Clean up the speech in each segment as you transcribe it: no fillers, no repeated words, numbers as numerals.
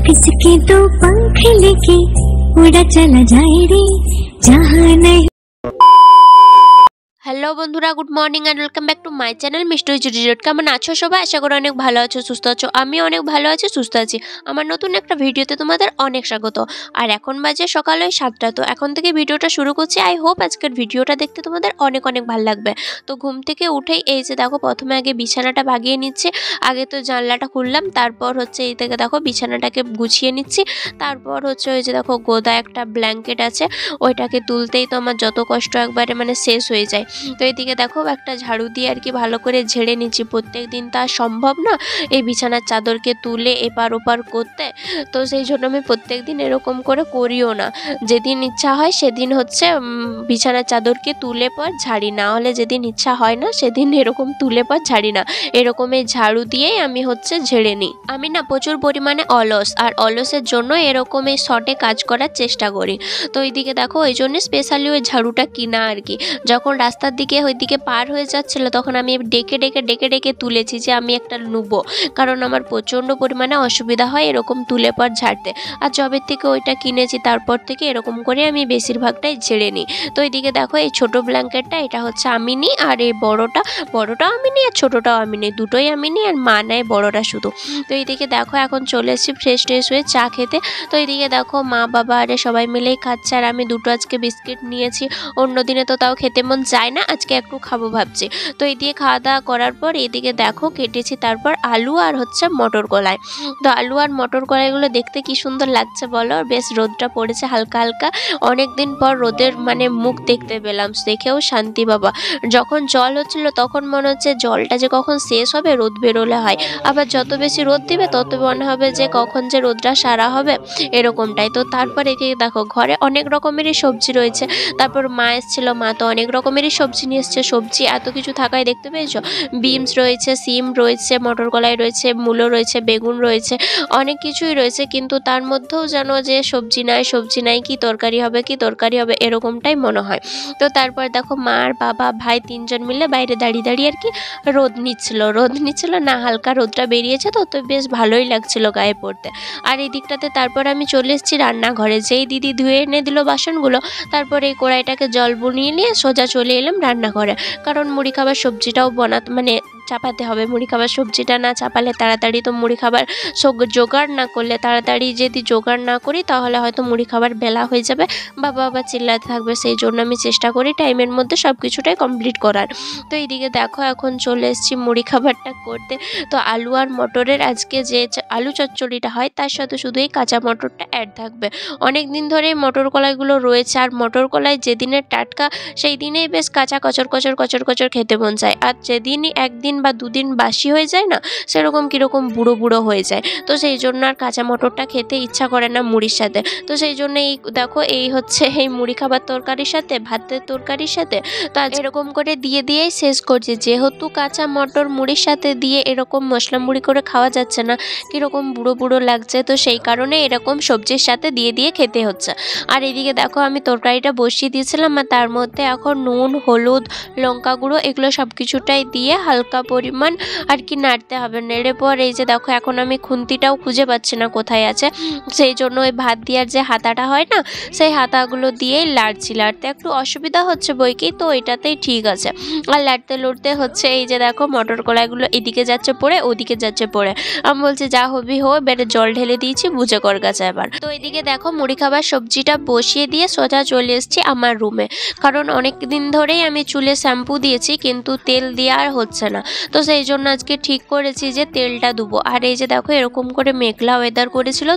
किसके दो पंख लेके उड़ा चला जाए रे जहाँ नहीं। হ্যালো বন্ধুরা, good morning and welcome back to my channel মিষ্টি জিরোট। কেমন আছো সবাই? আশা করি অনেক ভালো আছো, সুস্থ আছো। আমি অনেক ভালো আছি, সুস্থ আছি। আমার নতুন একটা ভিডিওতে তোমাদের অনেক স্বাগত। আর এখন বাজে সকাল 7টা। তো এখন থেকে ভিডিওটা শুরু করছি। আই হোপ আজকের ভিডিওটা দেখতে তোমাদের অনেক অনেক ভালো লাগবে। তো ঘুম থেকে উঠেই এই যে দেখো, প্রথমে আগে বিছানাটা বাগিয়ে নিচ্ছে। আগে তো জানলাটা খুললাম, তারপর হচ্ছে এই থেকে দেখো বিছানাটাকে গুছিয়ে নিচ্ছি। তারপর হচ্ছে ওই যে দেখো গোদা একটা ব্ল্যাঙ্কেট আছে, ওইটাকে তুলতেই তো আমার যত কষ্ট একবারে মানে শেষ হয়ে যায়। তো এইদিকে দেখো একটা ঝাড়ু দিয়ে আর কি ভালো করে ঝেড়ে নিচ্ছি। প্রত্যেক দিন তা সম্ভব না এই বিছানার চাদরকে তুলে এপার ওপার করতে, তো সেই জন্য আমি প্রত্যেক দিন এরকম করে করিও না। যেদিন ইচ্ছা হয় সেদিন হচ্ছে বিছানার চাদরকে তুলে পর ঝাড়ি, না হলে যেদিন ইচ্ছা হয় না সেদিন এরকম তুলে পর ঝাড়ি না। এরকম এই ঝাড়ু দিয়েই আমি হচ্ছে ঝেড়ে নিই। আমি না প্রচুর পরিমাণে অলস, আর অলসের জন্য এরকম এই শর্টে কাজ করার চেষ্টা করি। তো এইদিকে দেখো ওই জন্য স্পেশালি ওই ঝাড়ুটা কিনা আর কি। যখন রাস্তার দিকে ওইদিকে পার হয়ে যাচ্ছিল তখন আমি ডেকে ডেকে তুলেছি যে আমি একটা নেবো, কারণ আমার প্রচণ্ড পরিমাণে অসুবিধা হয় এরকম তুলে পর ঝাড়তে। আর জবের থেকে ওইটা কিনেছি তারপর থেকে এরকম করে আমি বেশিরভাগটাই ঝেড়ে নিই। তো এইদিকে দেখো এই ছোটো ব্ল্যাঙ্কেটটা এটা হচ্ছে আমি নিই, আর এই বড়টাও আমি নিই আর ছোটোটাও আমি নিই, দুটোই আমি নিই। আর মা নেয় বড়টা শুধু। তো এইদিকে দেখো এখন চলে এসেছি ফ্রেশ হয়ে চা খেতে। তো এইদিকে দেখো মা বাবা আরে সবাই মিলেই খাচ্ছে, আর আমি দুটো আজকে বিস্কিট নিয়েছি। অন্য দিনে তো তাও খেতে মন যায় না, আজকে একটু খাবো ভাবছি। তো এই দিয়ে খাওয়া দাওয়া করার পর এইদিকে দেখো কেটেছি তারপর আলু আর হচ্ছে মটর কলাই। তো আলু আর মটর কলাইগুলো দেখতে কি সুন্দর লাগছে বলো। বেশ রোদটা পড়েছে হালকা হালকা, অনেক দিন পর রোদের মানে মুখ দেখতে পেলাম, দেখেও শান্তি বাবা। যখন জল হচ্ছিল তখন মনে হচ্ছে জলটা যে কখন শেষ হবে, রোদ বেরোলে হয়। আবার যত বেশি রোদ দিবে তত মনে হবে যে কখন যে রোদটা সারা হবে, এরকমটাই। তো তারপর এদিকে দেখো ঘরে অনেক রকমেরই সবজি রয়েছে। তারপর মা এসেছিল, মা তো অনেক রকমেরই সবজি নিয়ে এসছে। সবজি এত কিছু থাকায় দেখতে পেয়েছো, বিনস রয়েছে, সিম রয়েছে, মটর কলাই রয়েছে, মূলো রয়েছে, বেগুন রয়েছে, অনেক কিছুই রয়েছে। কিন্তু তার মধ্যেও জানো যে সবজি নাই কি তরকারি হবে এরকমটাই মনে হয়। তো তারপর দেখো মা আর বাবা ভাই তিনজন মিলে বাইরে দাঁড়িয়ে আর কি রোদ নিচ্ছিল না, হালকা রোদটা বেরিয়েছে তো বেশ ভালোই লাগছিল গায়ে পড়তে। আর এই দিকটাতে তারপর আমি চলে এসেছি রান্নাঘরে। যেই দিদি ধুয়ে এনে দিল বাসনগুলো, তারপর এই কড়াইটাকে জল বুনিয়ে নিয়ে সোজা চলে এলাম রান্নাঘরে। কারণ মুড়ি খাবার সবজিটাও মানে চাপাতে হবে। মুড়ি খাবার সবজিটা না চাপালে তাড়াতাড়ি তো মুড়ি খাবার জোগাড় না করলে, তাড়াতাড়ি যদি জোগাড় না করি তাহলে হয়তো মুড়ি খাবার বেলা হয়ে যাবে, বাবা আবার চিল্লাতে থাকবে। সেই জন্য আমি চেষ্টা করি টাইমের মধ্যে সব কিছুটাই কমপ্লিট করার। তো এইদিকে দেখো এখন চলে এসেছি মুড়ি খাবারটা করতে। তো আলু আর মটরের আজকে যে আলু চচ্চড়িটা হয় তার সাথে শুধু এই কাঁচা মটরটা অ্যাড থাকবে। অনেক দিন ধরেই মটর কলাইগুলো রয়েছে, আর মটর কলাই যেদিনের টাটকা সেই দিনেই বেশ কাঁচা কচর খেতে মন চায়। আর যেদিনই একদিন বা দুদিন বাসি হয়ে যায় না, সেরকম কীরকম বুড়ো হয়ে যায়। তো সেই জন্য আর কাঁচা মটরটা খেতে ইচ্ছা করে না মুড়ির সাথে। তো সেই জন্য এই দেখো এই হচ্ছে এই মুড়ি খাবার তরকারির সাথে ভাতের তরকারির সাথে তো আজ এরকম করে দিয়েই শেষ করছি। যেহেতু কাঁচা মটর মুড়ির সাথে দিয়ে এরকম মশলা মুড়ি করে খাওয়া যাচ্ছে না, কীরকম বুড়ো লাগছে, তো সেই কারণে এরকম সবজির সাথে দিয়ে খেতে হচ্ছে। আর এদিকে দেখো আমি তরকারিটা বসিয়ে দিয়েছিলাম, আর তার মধ্যে এখন নুন, হলুদ, লঙ্কা গুঁড়ো এগুলো সব কিছুটাই দিয়ে হালকা পরিমাণ আর কি নাড়তে হবে। নেড়ে পর এই যে দেখো এখন আমি খুন্তিটাও খুঁজে পাচ্ছি না কোথায় আছে, সেই জন্য ওই ভাত দেওয়ার যে হাতাটা হয় না, সেই হাতাগুলো দিয়েই লাড়তে একটু অসুবিধা হচ্ছে বইকেই, তো এটাতেই ঠিক আছে। আর লড়তে হচ্ছে। এই যে দেখো মটর কলাইগুলো এদিকে যাচ্ছে পড়ে ওদিকে যাচ্ছে পড়ে, আমি বলছি যা হবি হো, বেড়ে জল ঢেলে দিয়েছি, বুঝে কর গাছে এবার। তো এদিকে দেখো মুড়ি খাবার সবজিটা বসিয়ে দিয়ে সোজা চলে এসেছি আমার রুমে, কারণ অনেক দিন ধরেই আমি চুলে শ্যাম্পু দিয়েছি কিন্তু তেল দিয়ে আর হচ্ছে না। তো সেই জন্য আজকে ঠিক করেছি যে তেলটা দেবো। আর এই যে দেখো এরকম করে মেঘলা ওয়েদার করেছিল,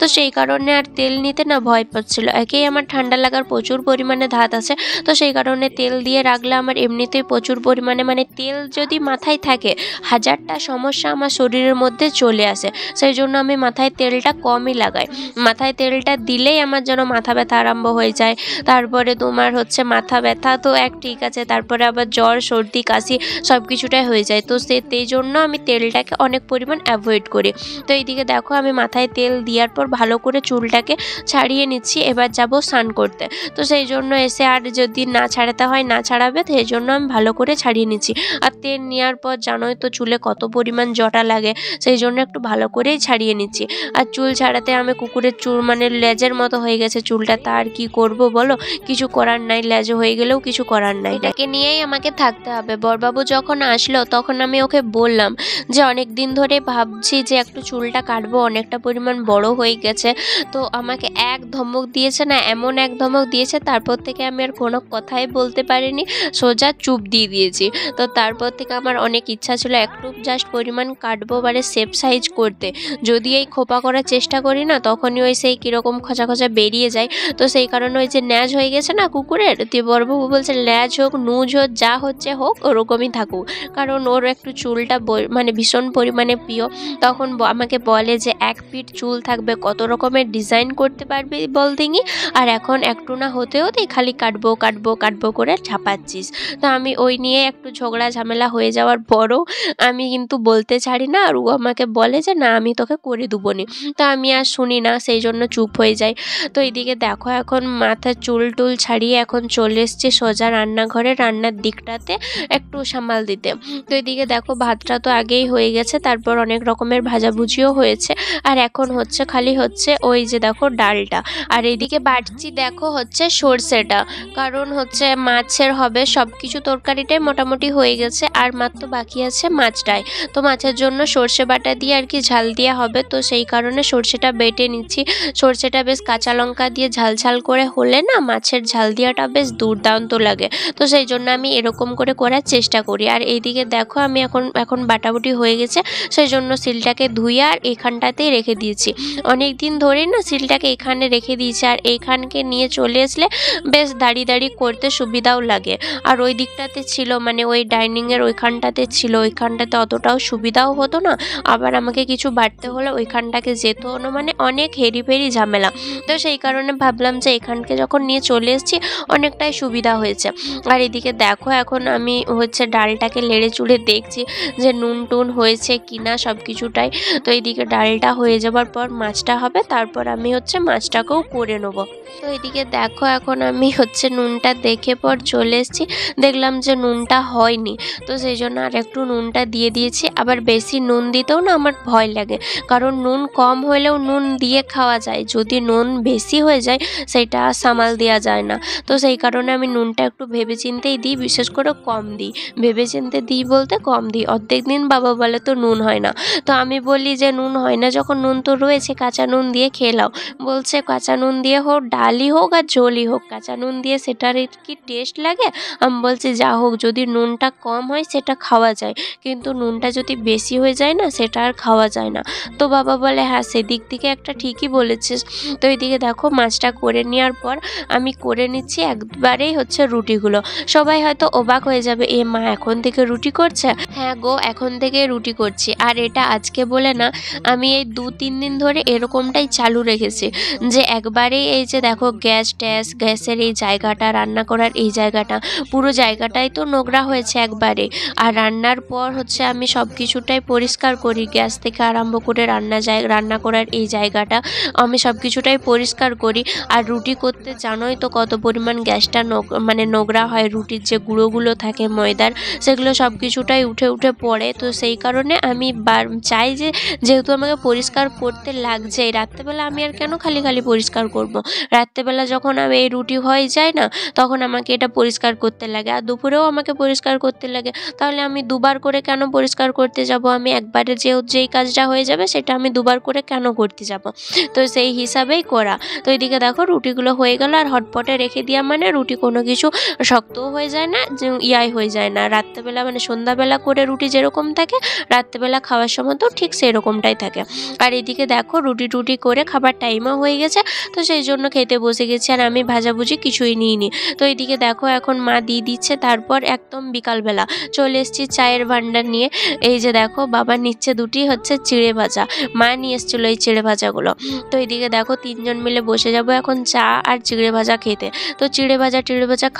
তো সেই কারণে আর তেল নিতে না ভয় পাচ্ছিল। একেই আমার ঠান্ডা লাগার প্রচুর পরিমাণে ধাত আছে, তো সেই কারণে তেল দিয়ে রাখলে আমার এমনিতেই প্রচুর পরিমাণে মানে তেল যদি মাথায় থাকে হাজারটা সমস্যা আমার শরীরের মধ্যে চলে আসে। সেই জন্য আমি মাথায় তেলটা কমই লাগাই। মাথায় তেলটা দিলেই আমার যেন মাথা ব্যথা আরম্ভ হয়ে যায়। তারপরে তোমার হচ্ছে মাথা ব্যথা তো ঠিক আছে, তারপরে আবার জ্বর, সর্দি, কাশি সব কিছুটাই হয়ে হয়ে যায়, তো সেই জন্য আমি তেলটাকে অনেক পরিমাণ অ্যাভয়েড করি। তো এইদিকে দেখো আমি মাথায় তেল দেওয়ার পর ভালো করে চুলটাকে ছাড়িয়ে নিচ্ছি। এবার যাব স্নান করতে, তো সেই জন্য এসে আর যদি না ছাড়াতে হয় না ছাড়াবে, সেই জন্য আমি ভালো করে ছাড়িয়ে নিচ্ছি। আর তেল নেওয়ার পর জানোই তো চুলে কত পরিমাণ জটা লাগে, সেই জন্য একটু ভালো করেই ছাড়িয়ে নিচ্ছি। আর চুল ছাড়াতে আমি কুকুরের চুল মানে লেজের মতো হয়ে গেছে চুলটা, তার কি করব বলো, কিছু করার নাই, লেজ হয়ে গেলেও কিছু করার নাই, এটাকে নিয়েই আমাকে থাকতে হবে। বড়বাবু যখন আসলো তখন আমি ওকে বললাম যে অনেক দিন ধরে ভাবছি যে একটু চুলটা কাটবো, অনেকটা পরিমাণ বড় হয়ে গেছে। তো আমাকে এক ধমক দিয়েছে না, এমন এক ধমক দিয়েছে, তারপর থেকে আমি আর কোনো কথাই বলতে পারিনি, সোজা চুপ দিয়ে দিয়েছি। তো তারপর থেকে আমার অনেক ইচ্ছা ছিল একটু জাস্ট পরিমাণ কাটবো, মানে শেপ সাইজ করতে। যদি এই খোপা করার চেষ্টা করি না তখনই ওই সেই কীরকম খোঁচা খোঁচা বেরিয়ে যায়। তো সেই কারণে ওই যে ন্যাজ হয়ে গেছে না কুকুরের, দিয়ে বড়বাবু বলছে ল্যাজ হোক নুজ হোক যা হচ্ছে হোক ওরকমই থাকুক, কারণ ওর একটু চুলটা মানে ভীষণ পরিমাণে প্রিয়। তখন আমাকে বলে যে 1 ফিট চুল থাকবে, কত রকমের ডিজাইন করতে পারবি বল দিঙি, আর এখন একটু না হতে হতেই খালি কাটবো কাটবো কাটবো করে ছাপাচ্ছিস। তো আমি ওই নিয়ে একটু ঝগড়া ঝামেলা হয়ে যাওয়ার পরও আমি কিন্তু বলতে ছাড়ি না, আর ও আমাকে বলে যে না আমি তোকে করে দেবো নি। তো আমি আর শুনি না, সেই জন্য চুপ হয়ে যাই। তো এইদিকে দেখো এখন মাথার চুল টুল ছাড়িয়ে এখন চলে এসছি সোজা রান্নাঘরে, রান্নার দিকটাতে একটু সামাল দিতে। তো এদিকে দেখো ভাতটা তো আগেই হয়ে গেছে, তারপর অনেক রকমের ভাজাভুজিও হয়েছে, আর এখন হচ্ছে খালি হচ্ছে ওই যে দেখো ডালটা, আর এইদিকে বাটছি দেখো হচ্ছে সর্ষেটা, কারণ হচ্ছে মাছের হবে, সব কিছু তরকারিটাই মোটামুটি হয়ে গেছে, আর মাত্র বাকি আছে মাছটাই। তো মাছের জন্য সর্ষে বাটা দিয়ে আর কি ঝাল দেওয়া হবে, তো সেই কারণে সর্ষেটা বেটে নিচ্ছি। সর্ষেটা বেশ কাঁচা লঙ্কা দিয়ে ঝাল ঝাল করে হলে না মাছের ঝাল দেওয়াটা বেশ দুর্দান্ত লাগে, তো সেই জন্য আমি এরকম করে করার চেষ্টা করি। আর এইদিকে দেখো আমি এখন বাটাবুটি হয়ে গেছে, সেই জন্য সিলটাকে ধুয়ে আর এখানটাতেই রেখে দিয়েছি। অনেক দিন ধরেই না সিলটাকে এখানে রেখে দিয়েছি, আর এইখানকে নিয়ে চলে আসলে বেশ দাঁড়িয়ে দাঁড়িয়ে করতে সুবিধাও লাগে। আর ওই দিকটাতে ছিল মানে ওই ডাইনিংয়ের ওইখানটাতে ছিল, ওইখানটাতে অতটাও সুবিধাও হতো না, আবার আমাকে কিছু বাড়তে হলে ওইখানটাকে যেতে হলো, মানে অনেক হেরি ফেরি ঝামেলা। তো সেই কারণে ভাবলাম যে এখানকে যখন নিয়ে চলে এসেছি অনেকটাই সুবিধা হয়েছে। আর এদিকে দেখো এখন আমি হচ্ছে ডালটাকে নেড়ে চুড়ে দেখছি যে নুন টুন হয়েছে কিনা সব কিছুটাই। তো এইদিকে ডালটা হয়ে যাবার পর মাছটা হবে, তারপর আমি হচ্ছে মাছটাকেও করে নেবো। তো এদিকে দেখো এখন আমি হচ্ছে নুনটা দেখে পর চলে এসেছি, দেখলাম যে নুনটা হয়নি, তো সেই জন্য আর একটু নুনটা দিয়ে দিয়েছি। আবার বেশি নুন দিতেও না আমার ভয় লাগে, কারণ নুন কম হলেও নুন দিয়ে খাওয়া যায়, যদি নুন বেশি হয়ে যায় সেটা সামাল দেওয়া যায় না। তো সেই কারণে আমি নুনটা একটু ভেবেচিন্তেই দিই, বিশেষ করে কম দিই, ভেবেচিন্তে দিই বলতে কম দিই। অর্ধেক দিন বাবা বলে তো নুন হয় না, তো আমি বলি যে নুন হয় না যখন, নুন তো রয়েছে, কাঁচা নুন দিয়ে খেয়ে নাও। বলছে কাঁচা নুন দিয়ে হোক ডালই হোক আর ঝোলই হোক, কাঁচা নুন দিয়ে সেটার কি টেস্ট লাগে। আমি বলছি যা হোক, যদি নুনটা কম হয় সেটা খাওয়া যায়, কিন্তু নুনটা যদি বেশি হয়ে যায় না সেটা আর খাওয়া যায় না। তো বাবা বলে হ্যাঁ সেদিক থেকে একটা ঠিকই বলেছিস। তো এইদিকে দেখো মাছটা করে নেওয়ার পর আমি করে নিচ্ছি একবারেই হচ্ছে রুটিগুলো। সবাই হয়তো অবাক হয়ে যাবে, এ মা এখন থেকে রুটি করছে? হ্যাঁ গো, এখন থেকে রুটি করছি। আর এটা আজকে বলে না, আমি এই 2-3 দিন ধরে এরকমটাই চালু রেখেছি, যে একবারেই এই যে দেখো গ্যাসের এই জায়গাটা, রান্না করার এই জায়গাটা, পুরো জায়গাটাই তো নোংরা হয়েছে একবারে। আর রান্নার পর হচ্ছে আমি সব কিছুটাই পরিষ্কার করি, গ্যাস থেকে আরম্ভ করে রান্না করার এই জায়গাটা আমি সব কিছুটাই পরিষ্কার করি। আর রুটি করতে জানোই তো কত পরিমাণ গ্যাসটা মানে নোংরা হয়, রুটির যে গুঁড়োগুলো থাকে ময়দার সেগুলো সব কিছুটাই উঠে উঠে পড়ে। তো সেই কারণে আমি চাই যে যেহেতু আমাকে পরিষ্কার করতে লাগছে, রাত্রেবেলা আমি আর কেন খালি খালি পরিষ্কার করব। রাত্রেবেলা যখন আমি এই রুটি হয়ে যায় না তখন আমাকে এটা পরিষ্কার করতে লাগে, আর দুপুরেও আমাকে পরিষ্কার করতে লাগে, তাহলে আমি দুবার করে কেন পরিষ্কার করতে যাব? আমি একবারে যেই কাজটা হয়ে যাবে সেটা আমি দুবার করে কেন করতে যাব? তো সেই হিসাবেই করা। তো এদিকে দেখো রুটিগুলো হয়ে গেল, আর হটপটে রেখে দেওয়া মানে রুটি কোনো কিছু শক্তও হয়ে যায় না, হয়ে যায় না। রাত্রেবেলা মানে সন্ধ্যাবেলা করে রুটি যেরকম থাকে রাত্রেবেলা খাওয়ার সময় তো ঠিক সেরকমটাই থাকে। আর এদিকে দেখো রুটি টুটি করে খাবার টাইমও হয়ে গেছে, তো সেই জন্য খেতে বসে গেছি, আর আমি ভাজাভুজি কিছুই নিইনি। তো এইদিকে দেখো এখন মা দিয়ে দিচ্ছে, তারপর একদম বিকালবেলা চলে এসেছি চায়ের ভান্ডার নিয়ে। এই যে দেখো বাবা নিচ্ছে দুটি হচ্ছে চিড়ে ভাজা, মা নিয়ে এসেছিলো এই চিড়ে ভাজাগুলো। তো এইদিকে দেখো 3 জন মিলে বসে যাবো এখন চা আর চিড়ে ভাজা খেতে। তো চিড়ে ভাজা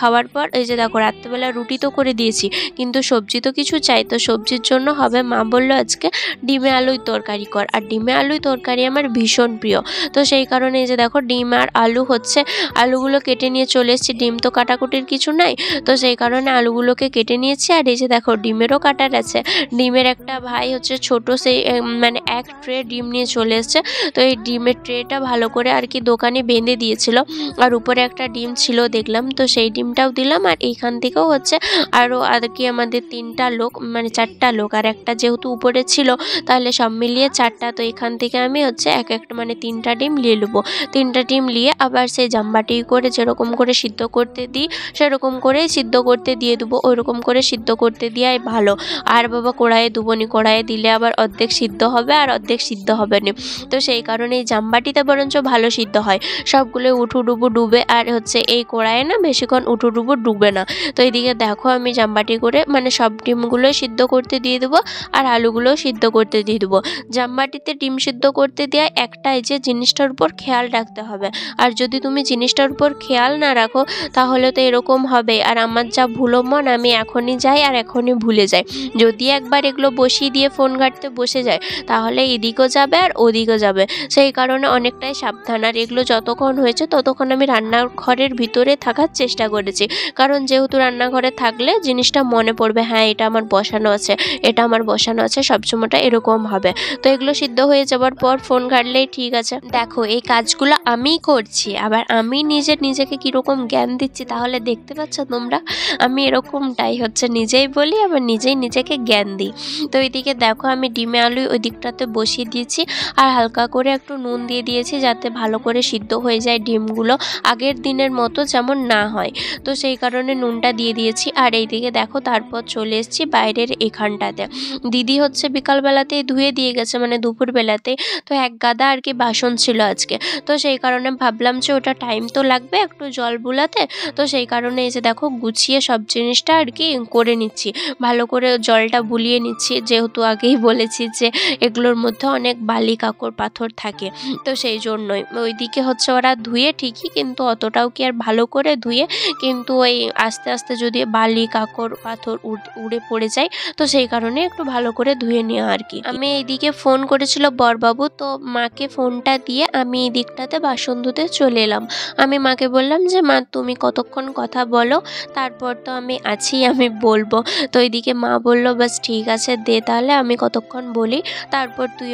খাওয়ার পর এই যে দেখো রাত্রেবেলা রুটি তো করে দিয়েছি, কিন্তু সবজি তো কিছু চাই, তো সবজির জন্য হবে মা বলল আজকে ডিমে আলুই তরকারি কর। আর ডিমে আলুই তরকারি আমার ভীষণ প্রিয়। তো সেই কারণে এই যে দেখো ডিম আর আলু হচ্ছে, আলুগুলো কেটে নিয়ে চলে এসেছি। ডিম তো কাটাকুটির কিছু নাই, তো সেই কারণে আলুগুলোকে কেটে নিয়েছি। আর এই যে দেখো ডিমেরও কাটার আছে। ডিমের একটা ভাই হচ্ছে ছোট সেই মানে এক ট্রে ডিম নিয়ে চলে এসছে। তো এই ডিমের ট্রেটা ভালো করে আর কি দোকানে বেঁধে দিয়েছিল, আর উপরে একটা ডিম ছিল দেখলাম, তো সেই ডিমটাও দিলাম। আর এইখান থেকেও হচ্ছে আরও আর কি আমাদের 3টা লোক মানে 4টা লোক, আর একটা যেহেতু উপরে ছিল তাহলে সব মিলিয়ে 4টা। তো এখান থেকে আমি হচ্ছে এক একটা মানে 3টা ডিম নিয়ে নেবো। 3টা ডিম নিয়ে আবার সেই জাম্বাটি করে যেরকম করে সিদ্ধ করতে দিই সেরকম করেই সিদ্ধ করতে দিয়ে দেবো। ওইরকম করে সিদ্ধ করতে দেওয়াই ভালো। আর বাবা কড়াইয়ে দুবনি, কড়াইয়ে দিলে আবার অর্ধেক সিদ্ধ হবে আর অর্ধেক সিদ্ধ হবে না। তো সেই কারণে এই জাম্বাটিতে বরঞ্চ ভালো সিদ্ধ হয়, সবগুলো উঠুডুবু ডুবে। আর হচ্ছে এই কড়াইয়ে না বেশিক্ষণ উঠুডুবু ডুবে না। তো এইদিকে দেখো আমি জাম্বাটি করে মানে সব ডিমগুলো সিদ্ধ করতে দিয়ে দেবো আর আলুগুলো সিদ্ধ করতে দিয়ে দেবো। জাম্বাটিতে ডিম সিদ্ধ করতে দেওয়া একটাই যে জিনিসটার উপর খেয়াল রাখতে হবে। আর যদি তুমি জিনিসটার উপর খেয়াল না রাখো তাহলে তো এরকম হবে। আর আমার যা ভুলো মন, আমি এখনই যাই আর এখনই ভুলে যাই। যদি একবার এগুলো বসিয়ে দিয়ে ফোন ঘাঁটতে বসে যায় তাহলে এদিকেও যাবে আর ওদিকেও যাবে। সেই কারণে অনেকটাই সাবধান। আর এগুলো যতক্ষণ হয়েছে ততক্ষণ আমি রান্নাঘরের ভিতরে থাকার চেষ্টা করেছি, কারণ যেহেতু রান্নাঘরে থাকলে জিনিসটা মনে পড়বে, হ্যাঁ এটা আমার বসানো আছে, এটা আমার বসানো আছে, সবসময়টা এরকম হবে। তো এগুলো সিদ্ধ হয়ে যাওয়ার পর ফোন ঘাঁটলেই ঠিক আছে। দেখো এই কাজগুলো আমিই করছি, আবার আমি নিজেকে কীরকম জ্ঞান দিচ্ছি তাহলে দেখতে পাচ্ছ তোমরা। আমি এরকমটাই হচ্ছে নিজেই বলি আবার নিজেই নিজেকে জ্ঞান দিই। তো এইদিকে দেখো আমি ডিমে আলু ওই দিকটাতে বসিয়ে দিয়েছি আর হালকা করে একটু নুন দিয়ে দিয়েছি যাতে ভালো করে সিদ্ধ হয়ে যায় ডিমগুলো, আগের দিনের মতো যেমন না হয়। তো সেই কারণে নুনটা দিয়ে দিয়েছি। আর এইদিকে দেখো তারপর চলে এসেছি বাইরের এখানটাতে। দিদি হচ্ছে বিকালবেলাতেই ধুয়ে দিয়ে গেছে মানে দুপুরবেলাতে। তো এক গাদা আর কি বাসন ছিল আজকে, তো সেই কারণে ভাবলাম যে ওটা টাইম তো লাগবে একটু জল বুলাতে। তো সেই কারণে এই যে দেখো গুছিয়ে সব জিনিসটা আর কি করে নিচ্ছি, ভালো করে জলটা বুলিয়ে নিচ্ছি, যেহেতু আগেই বলেছি যে এগুলোর মধ্যে অনেক বালি কাকড় পাথর থাকে। তো সেই জন্যই ওইদিকে হচ্ছে ওরা ধুয়ে ঠিকই, কিন্তু অতটাও কি আর ভালো করে ধুয়ে, কিন্তু ওই আস্তে আস্তে যদি বালি কাকড় পাথর উড়ে পড়ে যায় তো সেই কারণে একটু ভালো করে ধুয়ে নেওয়া আর কি। আমি এইদিকে ফোন করেছিল বরবাবু, তো মাকে ফোনটা দিয়ে আমি এই দিকটাতে বাসন ধুতে চলে এলাম। আমি মাকে বললাম যে মা তুমি কতক্ষণ কথা বলো, তারপর তো আমি আছি, আমি বলবো। তো এইদিকে মা বললো বাস ঠিক আছে দে তাহলে আমি কতক্ষণ বলি, তারপর তুই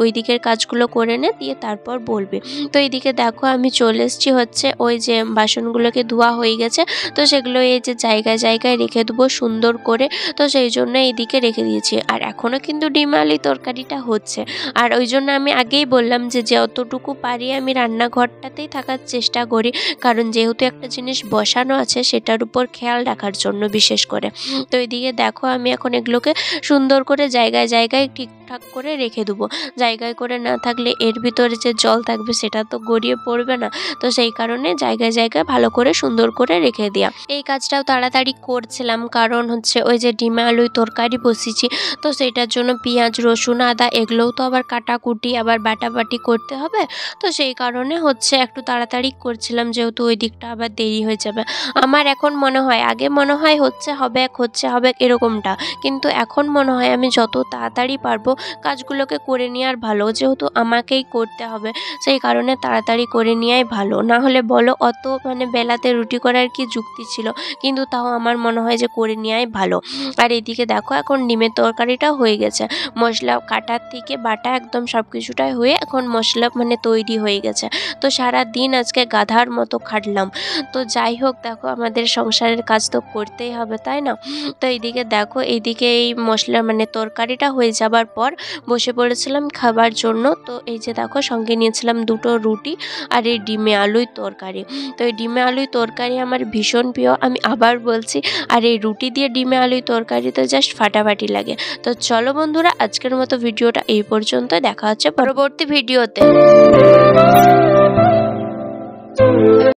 ওই দিকের কাজগুলো করে নে দিয়ে তারপর বলবি। তো এইদিকে দেখো আমি চলে এসেছি হচ্ছে ওই যে বাসনগুলোকে ধোয়া হয়ে গেছে, তো সেগুলো এই যে জায়গায় জায়গায় রেখে দেবো সুন্দর করে। তো সেই জন্য এইদিকে রেখে দিয়েছি। আর এখনও কিন্তু ডিম আলু তরকারিটা হচ্ছে। আর ওই জন্য আমি আগেই বললাম যে যতটুকু পারি আমি রান্নাঘরটাতেই থাকার চেষ্টা করি, কারণ যেহেতু একটা জিনিস বসানো আছে সেটার উপর খেয়াল রাখার জন্য বিশেষ করে। তো এইদিকে দেখো আমি এখন এগুলোকে সুন্দর করে জায়গায় জায়গায় ঠিকঠাক করে রেখে দেবো। জায়গায় করে না থাকলে এর ভিতরে যে জল থাকবে সেটা তো গড়িয়ে পড়বে না। তো সেই কারণে জায়গায় জায়গায় ভালো করে সুন্দর করে রেখে দেওয়া। এই কাজটাও তাড়াতাড়ি করছিলাম কারণ হচ্ছে ওই যে ডিমে আলুই তরকারি বসিয়েছি, তো সেটার জন্য পেঁয়াজ রসুন আদা এগুলোও তো আবার কাটাকুটি আবার বাটাবাটি করতে হবে। তো সেই কারণে হচ্ছে একটু তাড়াতাড়ি করছিলাম, যেহেতু ওই দিকটা আবার দেরি হয়ে যাবে। আমার এখন মনে হয়, আগে মনে হয় হচ্ছে হবে এরকমটা, কিন্তু এখন মনে হয় আমি যত তাড়াতাড়ি পারবো কাজগুলোকে করে নেওয়ার ভালো, যেহেতু আমাকেই করতে হবে সেই কারণে তাড়াতাড়ি করে নেওয়াই ভালো। না হলে বলো অত মানে বেলাতে রুটি করার কি যুক্তি ছিল, কিন্তু তাও আমার মনে হয় যে করে নেওয়াই ভালো। আর এদিকে দেখো এখন ডিমের তরকারিটা হয়ে গেছে, মশলা কাটার থেকে বাটা একদম সব কিছুটাই হয়ে এখন মশলা মানে তৈরি হয়ে গেছে। তো সারা দিন আজকে গাধার মতো খাটলাম। তো যাই হোক দেখো আমাদের সংসারের কাজ তো করতেই হবে তাই না। তো এইদিকে দেখো এইদিকে এই মশলা মানে তরকারিটা হয়ে যাবার পর বসে পড়েছিলাম খাবার জন্য। তো এই যে দেখো সঙ্গে নিয়েছিলাম 2টো রুটি আর এই ডিমে আলুই তরকারি। তো এই ডিমে আলুই তরকারি আমার ভীষণ প্রিয়, আমি আবার বলছি। আর এই রুটি দিয়ে ডিমে আলুই তরকারি তো জাস্ট ফাটাফাটি লাগে। তো চলো বন্ধুরা আজকের মতো ভিডিওটা এই পর্যন্ত, দেখা হচ্ছে পরবর্তী ভিডিওতে।